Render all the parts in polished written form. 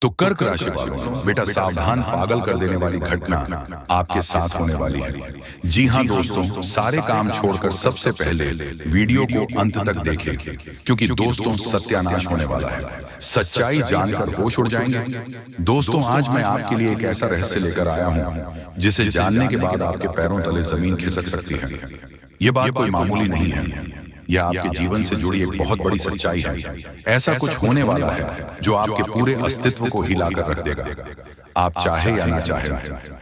तो कर्क राशि वालों, बेटा सावधान, पागल कर देने वाली घटना आपके साथ होने वाली है। जी हाँ दोस्तों, सारे काम छोड़कर सबसे पहले वीडियो को अंत तक देखें, क्योंकि दोस्तों सत्यानाश होने वाला है। सच्चाई जानकर होश उड़ जाएंगे। दोस्तों आज मैं आपके लिए एक ऐसा रहस्य लेकर आया हूँ जिसे जानने के बाद आपके पैरों तले जमीन खिसक सकती है। ये बात कोई मामूली नहीं है, यह आपके जीवन से जुड़ी एक बहुत बड़ी सच्चाई है। ऐसा कुछ होने वाला है जो आपके पूरे अस्तित्व को हिलाकर रख देगा। आप चाहे या ना चाहे,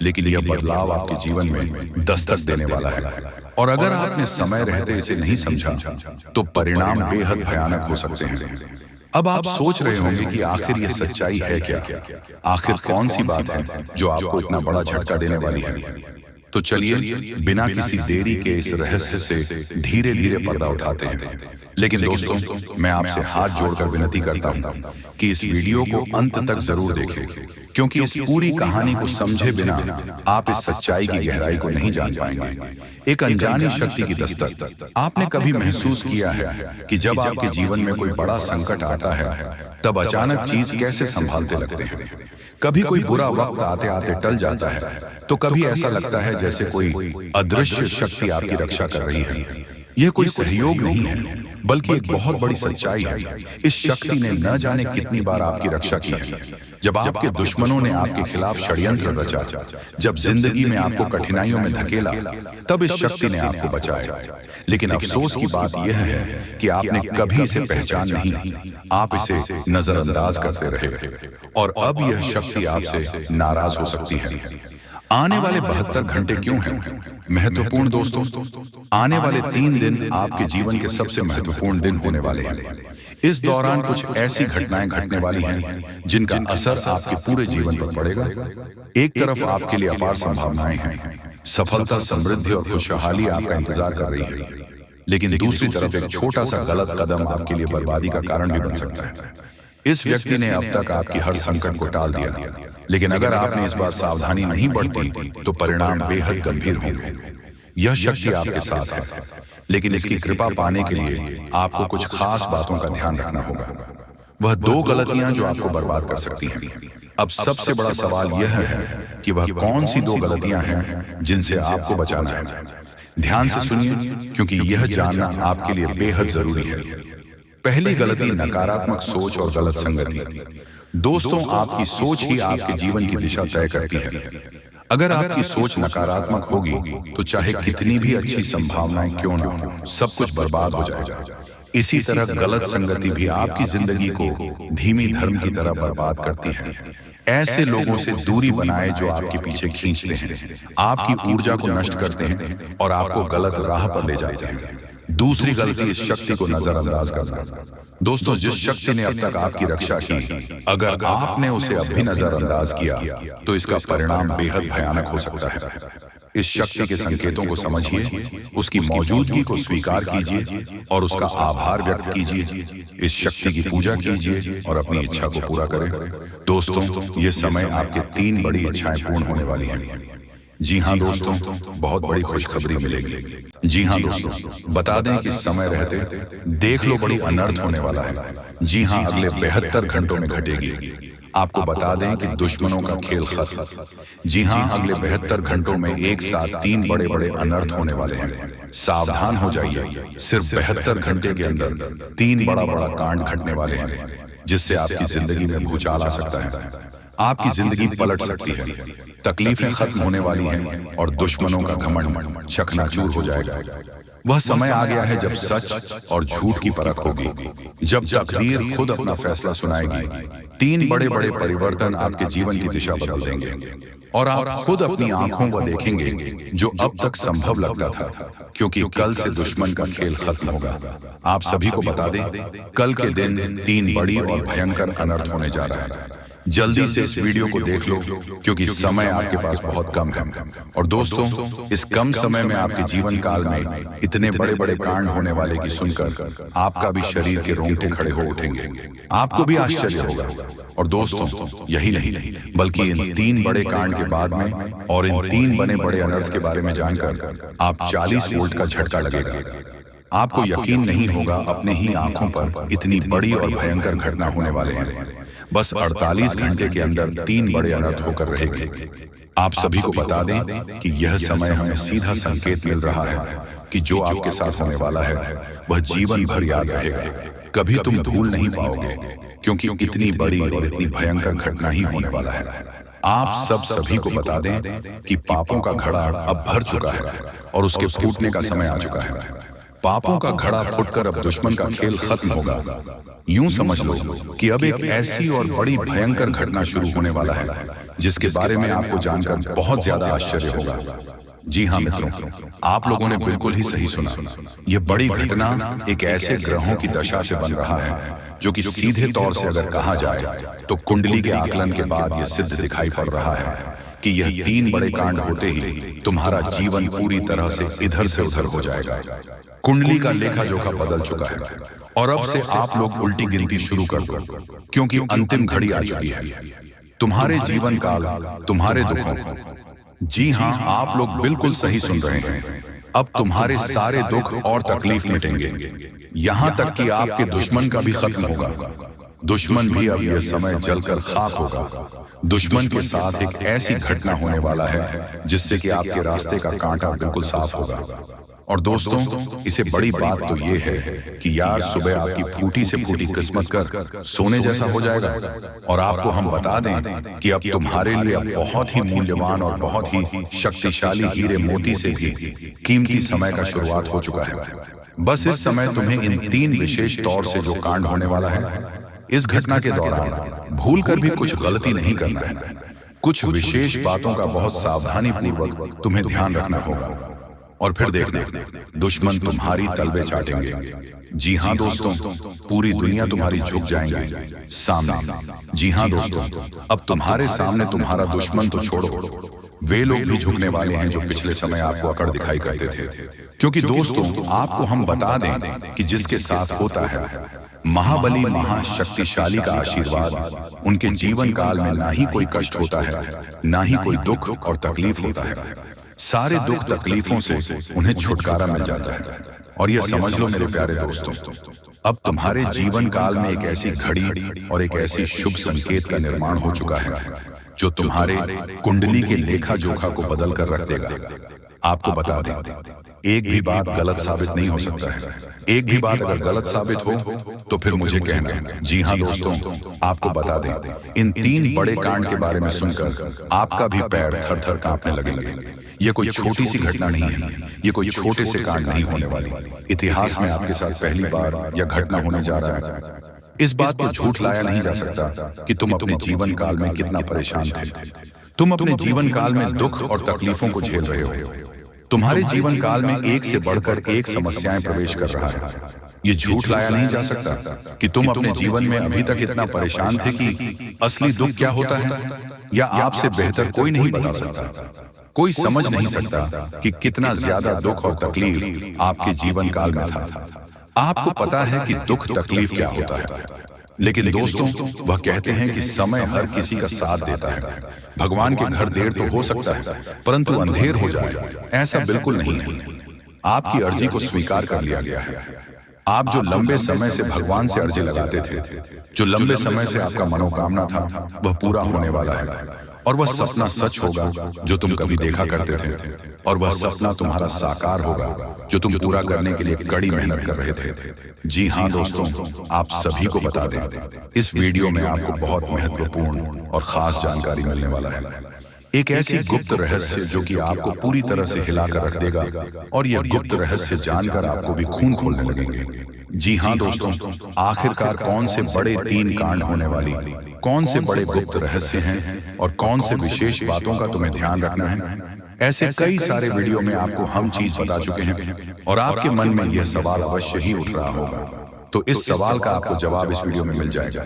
लेकिन यह बदलाव आपके जीवन में दस्तक देने वाला है। और अगर आपने समय रहते इसे नहीं समझा तो परिणाम बेहद भयानक हो सकते हैं। अब आप सोच रहे होंगे कि आखिर यह सच्चाई है क्या? आखिर कौन सी बात है जो आपको इतना बड़ा झटका देने वाली है? तो चलिए बिना किसी देरी के इस रहस्य से धीरे धीरे पर्दा उठाते हैं। लेकिन दोस्तों मैं आपसे हाथ जोड़कर विनती करता हूं कि इस वीडियो को अंत तक जरूर देखें, क्योंकि इस पूरी कहानी को समझे बिना आप इस सच्चाई की गहराई को नहीं जान पाएंगे। एक अनजानी शक्ति की दस्तक। आपने कभी महसूस किया है कि जब आपके जीवन में कोई बड़ा संकट आता है तब अचानक चीज कैसे संभालते लगते हैं? कभी कोई बुरा वक्त आते आते टल जाता है, तो कभी ऐसा लगता है जैसे कोई अदृश्य शक्ति आपकी रक्षा कर रही है। यह कोई सहयोग नहीं है, बल्कि एक बहुत बड़ी सच्चाई है। इस शक्ति ने न जाने कितनी बार आपकी रक्षा की है। जब आपके दुश्मनों ने आपके खिलाफ षड्यंत्र रचा, जब जिंदगी में आपको कठिनाइयों में धकेला, तब इस शक्ति ने आपको बचाया। लेकिन अफसोस की बात यह है कि आपने कभी इसे पहचान नहीं, आप इसे नजरअंदाज करते रहे। और अब यह शक्ति आपसे नाराज हो सकती है। आने वाले 72 घंटे क्यों हैं महत्वपूर्ण दोस्तों? आने वाले 3 दिन आपके जीवन के सबसे महत्वपूर्ण दिन होने वाले हैं। इस दौरान कुछ ऐसी घटनाएं घटने वाली हैं जिनका असर आपके पूरे जीवन पर पड़ेगा। एक तरफ आपके लिए अपार संभावनाएं हैं, सफलता, समृद्धि और खुशहाली आपका इंतजार कर रही है। लेकिन दूसरी तरफ एक छोटा सा गलत कदम आपके लिए बर्बादी का कारण भी बन सकता है। इस व्यक्ति ने अब तक आपकी हर संकट को टाल दिया, लेकिन अगर आपने इस बार सावधानी नहीं बरती तो परिणाम बेहद गंभीर होंगे। यह शक्ति आपके साथ है, लेकिन इसकी कृपा पाने के लिए आपको कुछ खास बातों का ध्यान रखना होगा। वह 2 गलतियां जो आपको बर्बाद कर सकती हैं। अब सबसे बड़ा सवाल यह है कि वह कौन सी 2 गलतियां हैं जिनसे आपको बचाना है। ध्यान से सुनिए, क्योंकि यह जानना आपके लिए बेहद जरूरी है। पहली गलती, नकारात्मक सोच और गलत संगति। दोस्तों आपकी सोच ही आपके जीवन की दिशा तय करती है। अगर आपकी सोच नकारात्मक होगी तो चाहे कितनी भी अच्छी संभावनाएं क्यों न हो, सब कुछ बर्बाद हो जाएगा। इसी तरह गलत संगति भी आपकी जिंदगी को धीमी धर्म की तरह बर्बाद करती है। ऐसे लोगों से दूरी बनाए जो आपके पीछे खींचते हैं, आपकी ऊर्जा को नष्ट करते हैं और आपको गलत राह पर ले जाते हैं। दूसरी गलती, इस शक्ति को नजरअंदाज करना। दोस्तों जिस शक्ति ने अब तक आपकी रक्षा की, अगर आपने उसे अब भी नजरअंदाज किया तो इसका परिणाम बेहद भयानक हो सकता है। इस शक्ति के संकेतों को समझिए, उसकी मौजूदगी को स्वीकार कीजिए और उसका आभार व्यक्त कीजिए। इस शक्ति की पूजा कीजिए और अपनी इच्छा को पूरा करें। दोस्तों ये समय आपके 3 बड़ी इच्छाएं पूर्ण होने वाली हैं। जी हाँ दोस्तों, बहुत बड़ी खुशखबरी मिलेगी। जी हाँ दोस्तों, बता दें कि समय रहते देख लो बड़ी अनर्थ होने वाला है। जी हाँ, अगले 72 घंटों में घटेगी। आपको बता दें कि दुश्मनों का खेल खत्म। जी हाँ, अगले 72 घंटों में एक साथ 3 बड़े बड़े अनर्थ होने वाले हैं। सावधान हो जाइए, सिर्फ 72 घंटे के अंदर 3 बड़ा बड़ा कांड घटने वाले हैं, जिससे आपकी जिंदगी में भूचाल आ सकता है। आपकी जिंदगी पलट सकती है, तकलीफें खत्म होने वाली हैं और दुश्मनों का घमंड चकनाचूर हो जाएगा। वह समय आ गया है जब सच और झूठ की परख होगी, जब तकदीर खुद अपना फैसला सुनाएगी। 3 बड़े बड़े परिवर्तन आपके जीवन की दिशा बदल देंगे और आप खुद अपनी आंखों को देखेंगे जो अब तक संभव लगता था, क्योंकि कल से दुश्मन का खेल खत्म होगा। आप सभी को बता दें, कल के दिन 3 बड़ी और भयंकर अनर्थ होने जा रहा है। जल्दी से इस वीडियो को देख लो, क्योंकि समय आपके पास बहुत कम है। और दोस्तों इस कम समय में आपके जीवन काल में इतने बड़े बड़े कांड होने वाले की सुनकर आपका भी शरीर के रोंगटे खड़े हो उठेंगे। आपको भी आश्चर्य होगा। और दोस्तों यही नहीं, बल्कि इन 3 बड़े कांड के बाद में और इन 3 बने बड़े अनर्थ के बारे में जानकर आप 40 वोल्ट का झटका लगेगा। आपको यकीन नहीं होगा अपने ही आंखों पर इतनी बड़ी और भयंकर घटना होने वाले हैं। बस 48 घंटे के अंदर 3 बड़े अनर्थ होकर रहेंगे। आप सभी को बता दें कि यह समय हमें सीधा संकेत मिल रहा है कि जो आपके साथ होने वाला है वह जीवन भर याद रहेगा, कभी तुम भूल नहीं पाओगे, क्योंकि इतनी बड़ी और इतनी भयंकर घटना ही होने वाला है। आप सभी को बता दें कि पापों का घड़ा अब भर चुका है और उसके फूटने का समय आ चुका है। पापों का घड़ा फूटकर अब दुश्मन का खेल खत्म होगा। यूं समझ लो कि अब एक ऐसी और बड़ी भयंकर घटना शुरू होने वाला है जिसके बारे में आपको जानकर बहुत ज्यादा आश्चर्य होगा। जी हाँ मित्रों, आप लोगों ने बिल्कुल ही सही सुना। यह बड़ी घटना एक ऐसे ग्रहों की दशा से बन रहा है जो कि सीधे तौर से अगर कहा जाए तो कुंडली के आकलन के बाद यह सिद्ध दिखाई पड़ रहा है कि यह 3 बड़े कांड होते ही तुम्हारा जीवन पूरी तरह से इधर से उधर हो जाएगा। कुंडली का लेखा जोखा बदल चुका है और अब से आप लोग उल्टी गिनती शुरू कर दो, क्योंकि अंतिम घड़ी आ चुकी है। तुम्हारे जीवन काल, तुम्हारे दुखों, जी हाँ आप लोग बिल्कुल सही सुन रहे हैं, अब तुम्हारे सारे दुख और तकलीफ मिटेंगे, यहां तक कि आपके दुश्मन का भी खत्म होगा। दुश्मन भी अब यह समय जलकर खाक होगा। दुश्मन के साथ एक ऐसी घटना होने वाला है जिससे कि आपके रास्ते का कांटा बिल्कुल साफ होगा। और दोस्तों, इसे बड़ी बात तो ये है कि यार सुबह आपकी फूटी से फूटी किस्मत कर सोने जैसा हो जाएगा। और आपको हम बता दें कि अब तुम्हारे लिए बहुत ही मूल्यवान और बहुत ही शक्तिशाली हीरे मोती से भी कीमती समय का शुरुआत हो चुका है। बस इस समय तुम्हें इन 3 विशेष तौर से जो कांड होने वाला है, इस घटना के दौरान भूल कर भी कुछ गलती नहीं करना है। कुछ विशेष बातों का बहुत सावधानी पूर्वक तुम्हें ध्यान रखना होगा। और फिर देखना, दुश्मन तुम्हारी तलबे चाटेंगे। जी हाँ दोस्तों, पूरी दुनिया तुम्हारी झुक जाएंगे सामने। जी हाँ दोस्तों, अब तुम्हारे सामने तुम्हारा दुश्मन तो छोड़ो, वे लोग भी झुकने वाले हैं जो पिछले समय आपको अकड़ दिखाई करते थे। क्योंकि दोस्तों, आपको हम बता दें कि जिसके साथ होता है महाबली महाशक्तिशाली का आशीर्वाद, उनके जीवन काल में ना ही कोई कष्ट होता है, ना ही कोई दुख और तकलीफ होता है। सारे दुख तकलीफों से उन्हें छुटकारा मिल जाता है। और यह समझ लो मेरे प्यारे दोस्तों, अब तुम्हारे जीवन काल में एक ऐसी घड़ी और एक ऐसी शुभ संकेत का निर्माण हो चुका है जो तुम्हारे कुंडली के लेखा जोखा को बदल कर रख देगा। आपको बता दें, एक भी बात गलत साबित नहीं हो सकता है। एक भी बात अगर गलत साबित हो तो फिर मुझे कहना। जी हाँ दोस्तों, आपको बता दें, इन 3 बड़े कांड के बारे में सुनकर आपका भी पैर थर थर कांपने लगेंगे। ये कोई छोटी सी घटना नहीं है, ये कोई छोटे से कांड नहीं होने वाली। इतिहास में आपके साथ पहली बार यह घटना होने जा रहा है। इस बात को झूठ लाया नहीं जा सकता कि तुम अपने जीवन काल में कितना परेशान थे। तुम अपने जीवन काल में दुख और तकलीफों को झेल रहे हो। तुम्हारे जीवन काल में एक से बढ़कर एक समस्याएं प्रवेश कर रहा है। ये झूठ लाया नहीं जा सकता कि तुम अपने जीवन में अभी तक इतना परेशान थे कि असली दुख क्या होता है, या आपसे बेहतर कोई नहीं बता सकता। कोई समझ नहीं सकता कि कितना ज्यादा दुख और तकलीफ आपके जीवन काल में था। आपको पता है कि दुख तकलीफ क्या होता है, लेकिन दोस्तों, वह कहते हैं कि समय हर किसी का साथ देता है। भगवान के घर देर तो हो सकता है, परंतु अंधेर हो जाए ऐसा बिल्कुल नहीं है। आपकी अर्जी को स्वीकार कर लिया गया है। आप जो लंबे समय से भगवान से अर्जी लगाते थे, जो लंबे समय से आपका मनोकामना था, वह पूरा होने वाला है। और वह सपना सच होगा जो तुम कभी देखा करते थे, और वह सपना तुम्हारा साकार होगा जो तुम पूरा करने के लिए कड़ी मेहनत कर रहे थे। जी हाँ दोस्तों, आप सभी को बता दें, इस वीडियो में आपको बहुत महत्वपूर्ण और खास जानकारी मिलने वाला है। एक ऐसी गुप्त रहस्य जो कि आपको पूरी तरह से हिलाकर रख देगा, और यह गुप्त रहस्य जानकर आपको भी खून खोलने लगेंगे। जी हाँ दोस्तों, आखिरकार कौन से बड़े 3 कांड होने वाली, कौन से बड़े गुप्त रहस्य हैं और कौन से विशेष बातों का तुम्हें ध्यान रखना है, ऐसे कई सारे वीडियो में आपको हम चीज बता चुके हैं। और आपके मन में यह सवाल अवश्य ही उठ रहा होगा, तो इस सवाल का आपको जवाब इस वीडियो में मिल जाएगा।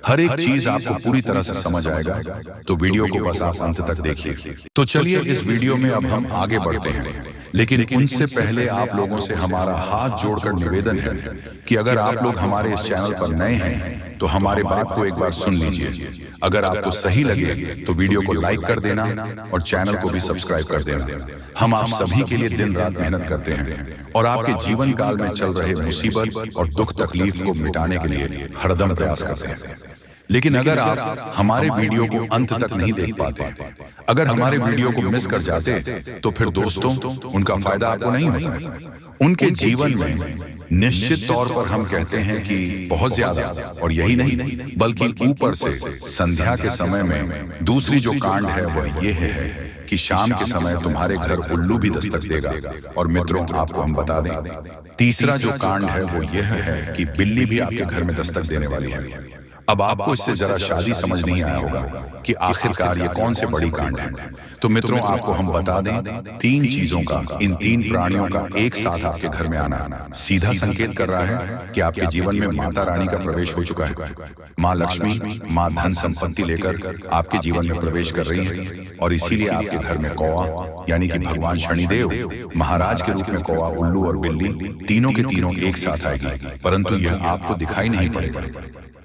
हर एक चीज आपको पूरी तरह से समझ आएगा, तो वीडियो को बस आप अंत तक देखिए। तो चलिए इस वीडियो में अब हम आगे बढ़ते हैं, लेकिन उनसे पहले आप लोगों से हमारा हाथ जोड़कर निवेदन है कि अगर आप लोग हमारे इस चैनल पर नए हैं तो हमारे बात को एक बार सुन लीजिए। अगर आपको सही लगे तो वीडियो को लाइक कर देना और चैनल को भी सब्सक्राइब कर देना। हम आप सभी के लिए दिन रात मेहनत करते हैं और आपके जीवन काल में चल रहे मुसीबत और दुख तकलीफ को मिटाने के लिए हरदम प्रयास करते हैं। लेकिन अगर आप हमारे वीडियो को अंत तक नहीं देख पाते, अगर हमारे वीडियो को मिस कर जाते, तो फिर दोस्तों उनका फायदा आपको नहीं होता। उनके जीवन में निश्चित तौर पर हम कहते हैं कि बहुत ज्यादा, और यही नहीं बल्कि ऊपर से संध्या के समय में दूसरी जो कांड है वह यह है कि शाम के समय तुम्हारे घर उल्लू भी दस्तक देगा। और मित्रों, आपको हम बता दें, तीसरा जो कांड है वो यह है कि बिल्ली भी आपके घर में दस्तक देने वाली है। अब आपको इससे जरा शादी समझ नहीं आया होगा कि आखिरकार ये कौन से बड़ी कांड है। तो मित्रों, आपको हम बता दें, 3 चीजों का, इन 3 प्राणियों का एक साथ आपके घर में आना सीधा संकेत कर रहा है कि आपके जीवन में माता रानी का प्रवेश हो चुका है। माँ लक्ष्मी, माँ धन संपत्ति लेकर आपके जीवन में प्रवेश कर रही है। और इसीलिए आपके घर में कौवा यानी कि भगवान शनिदेव महाराज के रूप में कौवा, उल्लू और बिल्ली तीनों के तीनों एक साथ आएगी, परंतु यह आपको दिखाई नहीं पड़ेगा।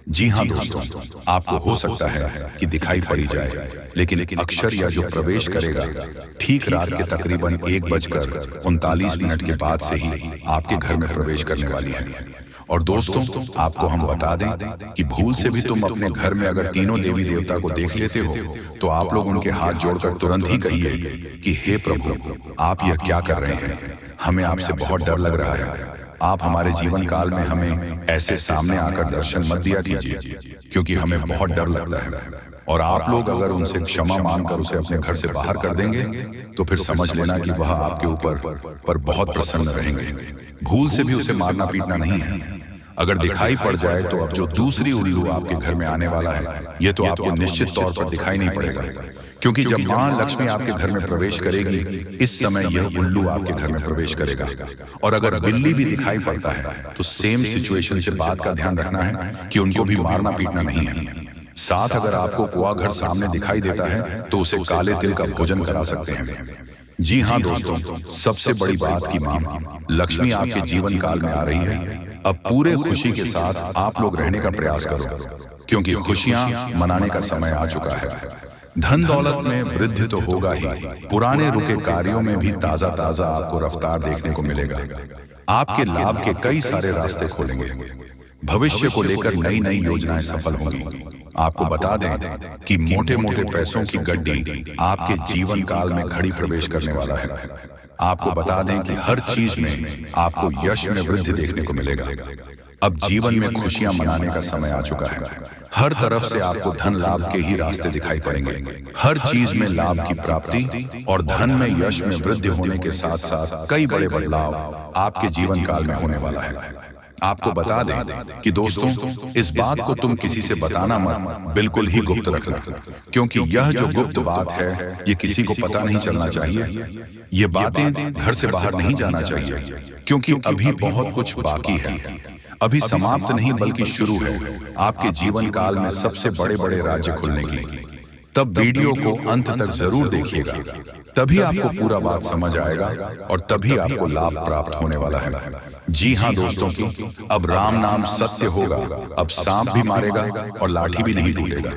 जी हाँ दोस्तों, आपको हो सकता है कि दिखाई पड़ी जाए, लेकिन अक्षर या जो प्रवेश करेगा ठीक रात के तकरीबन 1:39 के बाद से ही आपके घर में प्रवेश करने वाली है। और दोस्तों, आपको हम बता दें कि भूल से भी तुम अपने घर में अगर तीनों देवी देवता को देख लेते हो, तो आप लोग उनके हाथ जोड़कर तुरंत ही कहिए कि हे प्रभु, आप यह क्या कर रहे हैं? हमें आपसे बहुत डर लग रहा है। आप हमारे जीवन काल में हमें ऐसे सामने आकर दर्शन मत दिया कीजिए, क्योंकि हमें बहुत डर लगता है। और आप लोग अगर उनसे क्षमा मांगकर उसे अपने घर से बाहर कर देंगे, तो फिर समझ लेना कि वह आपके ऊपर बहुत प्रसन्न रहेंगे। भूल से भी उसे मारना पीटना नहीं है। अगर दिखाई पड़ जाए तो अब जो दूसरी उल्लू आपके घर में आने वाला है, यह तो आपको निश्चित तौर पर दिखाई नहीं पड़ेगा, क्योंकि जब माँ लक्ष्मी आपके घर में प्रवेश करेगी, इस समय यह उल्लू आपके घर में प्रवेश करेगा। और अगर बिल्ली भी दिखाई पड़ता है, तो सेम सिचुएशन से बात का ध्यान रखना है कि उनको भी मारना पीटना नहीं है। साथ अगर आपको कुआ घर सामने दिखाई देता है, तो उसे काले तिल का भोजन करा सकते हैं। जी हाँ दोस्तों, सबसे बड़ी बात की माँ लक्ष्मी आपके जीवन काल में आ रही है। अब पूरे खुशी के साथ आप लोग रहने का प्रयास करो, क्योंकि खुशियां मनाने का समय आ चुका है। धन दौलत में वृद्धि तो होगा ही, पुराने रुके कार्यों में भी ताजा ताजा आपको रफ्तार देखने को मिलेगा। आपके लाभ के कई सारे रास्ते खोलेंगे। भविष्य को लेकर नई नई योजनाएं सफल होंगी। आपको बता दें कि मोटे मोटे पैसों की गड्डी आपके जीवन काल में घड़ी प्रवेश करने वाला है। आपको बता दें कि हर चीज में आपको यश में वृद्धि देखने को मिलेगा। अब जीवन में खुशियां मनाने का समय आ चुका है। हर तरफ से आपको धन लाभ के ही रास्ते दिखाई पड़ेंगे। हर चीज में लाभ की प्राप्ति और धन में यश में वृद्धि होने के साथ साथ कई बड़े बदलाव आपके जीवन काल में होने वाला है। आपको बता दें कि दोस्तों, इस बात को तुम किसी से बताना मत, बिल्कुल ही गुप्त रखना, क्योंकि यह जो गुप्त बात है, ये किसी को पता नहीं चलना चाहिए। ये बातें घर से बाहर नहीं जाना चाहिए, क्योंकि अभी बहुत कुछ बाकी है। अभी समाप्त नहीं बल्कि शुरू है आपके जीवन काल में सबसे बड़े बड़े राज्य खुलने की। तब वीडियो को अंत तक जरूर देखिएगा, तभी आपको पूरा बात समझ आएगा और तभी आपको लाभ प्राप्त होने वाला है। जी हाँ दोस्तों, की अब राम नाम सत्य होगा। अब सांप भी मारेगा और लाठी भी नहीं टूटेगा।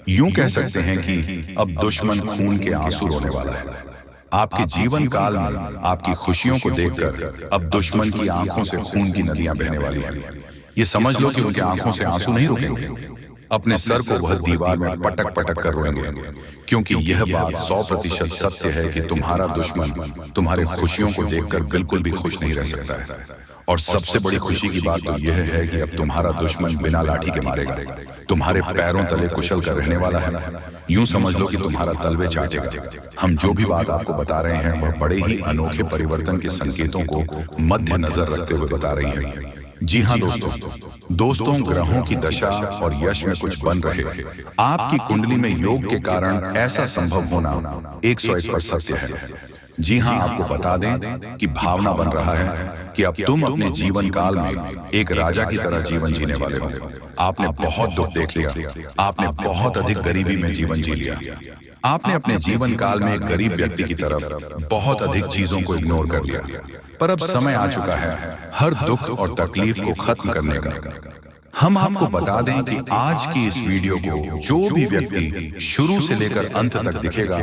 यूं कह सकते हैं कि अब दुश्मन खून के आंसू रोने वाला है। आपके जीवन काल में आपकी खुशियों को देखकर अब दुश्मन की आंखों से खून की नदियां बहने वाली हैं। ये समझ लो कि उनके आंखों से आंसू नहीं रुकेंगे। अपने सर को वह दीवार में पटक पटक कर रोएंगे, क्योंकि यह बात 100% सत्य है कि तुम्हारा दुश्मन तुम्हारे खुशियों को देखकर बिल्कुल भी खुश नहीं रह सकता है। और सबसे बड़ी खुशी की बात तो यह है कि अब तुम्हारा दुश्मन बिना लाठी के मारेगा, तुम्हारे पैरों तले कुचल कर रहने वाला है। यूं समझ लो कि तुम्हारा तलवे चाटेगा। हम जो भी बात आपको बता रहे हैं वह बड़े ही अनोखे परिवर्तन के संकेतों को मध्य नजर रखते हुए बता रही है। जी हाँ दोस्तों, ग्रहों की दशा और यश में कुछ बन रहे। आपकी कुंडली में योग के कारण ऐसा संभव होना 101% सत्य है। जी हाँ, आपको बता दें कि भावना बन रहा है कि अब तुम अपने जीवन काल में एक राजा की तरह जीवन जीने वाले हो। आपने बहुत दुख देख लिया, आपने बहुत अधिक गरीबी में जीवन जी लिया, आपने अपने जीवन काल में एक गरीब व्यक्ति की तरफ बहुत अधिक चीजों को इग्नोर कर लिया। पर अब समय आ चुका है हर दुख और तकलीफ को खत्म करने का। हम आपको बता दें कि आज की इस वीडियो को जो भी व्यक्ति शुरू से लेकर अंत तक दिखेगा,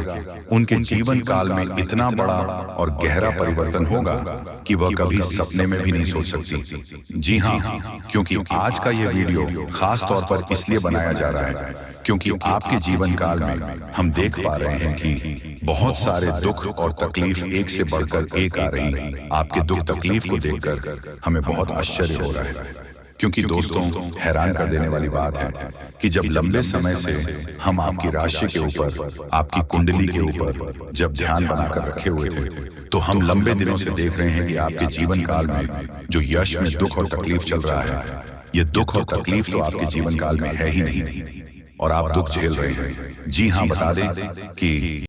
उनके जीवन काल में इतना बड़ा और गहरा परिवर्तन होगा कि वह कभी सपने में भी नहीं सोच सकती। जी हाँ, क्योंकि आज का ये वीडियो खास तौर पर इसलिए बनाया जा रहा है क्योंकि आपके जीवन काल में हम देख पा रहे हैं कि बहुत सारे दुख और तकलीफ एक से बढ़कर एक आ रही है। आपके दुख तकलीफ को देखकर हमें बहुत आश्चर्य हो रहा है, क्योंकि दोस्तों हैरान कर देने वाली बात है कि जब लंबे समय से हम आपकी राशि के ऊपर, आपकी कुंडली के ऊपर जब ध्यान बनाकर रखे हुए थे, तो हम लंबे दिनों से देख रहे हैं कि आपके जीवन काल में जो यश में दुख और तकलीफ चल रहा है, ये दुख और तकलीफ तो आपके जीवन काल में है ही नहीं और आप दुख झेल रहे हैं। जी हाँ, बता दें कि